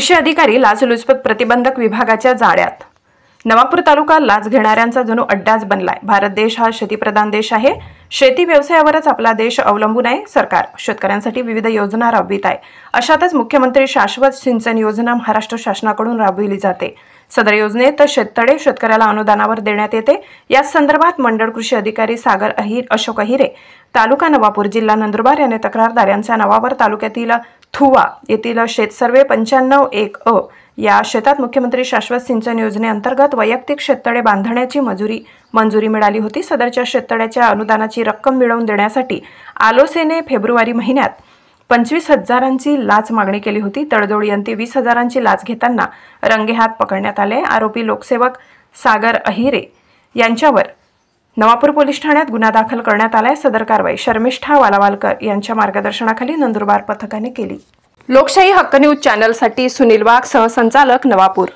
कृषी अधिकारी लाचलुचपत प्रतिबंधक विभागाच्या जाळ्यात। नवापूर तालुका लाच घेणाऱ्यांचा जणू अड्डाच बनलाय। भारत देश हा शेतीप्रधान देश आहे। शेती व्यवसायावरच आपला देश अवलंबून आहे। सरकार शेतकऱ्यांसाठी विविध योजना राबवित आहे। अशातच मुख्यमंत्री शाश्वत सिंचन योजना महाराष्ट्र शासनाकडून राबविली जाते। सदर योजनेत शेततळे शेतकऱ्याला अनुदानावर देण्यात येते। या संदर्भात मंडळ कृषी अधिकारी सागर अशोक अहिरे, तालुका नवापूर, जिल्हा नंदुरबार यांनी तक्रारदार यांच्या नावावर तालुक्यातील थुवा येथील शेत सर्वे 95-1 या शेतात मुख्यमंत्री शाश्वत सिंचन योजनेअंतर्गत वैयक्तिक शेततळे बांधण्याची मंजुरी मिळाली होती। सदरच्या शेततळ्याच्या अनुदानाची रक्कम मिळवून देण्यासाठी आलोसेने फेब्रुवारी महिन्यात 25,000ची लाच मागणी केली होती। तडजोड यंत्री 20,000ची लाच घेताना रंगेहात पकडण्यात आले। आरोपी लोकसेवक सागर अहिरे यांच्यावर नवापूर पोलीस ठाण्यात गुन्हा दाखल करण्यात आलाय। सदर कारवाई शर्मिष्ठा वालावालकर यांच्या मार्गदर्शनाखाली नंदुरबार पथकाने केली। लोकशाही हक्क न्यूज चॅनलसाठी सुनील वाघ, सहसंचालक, नवापूर।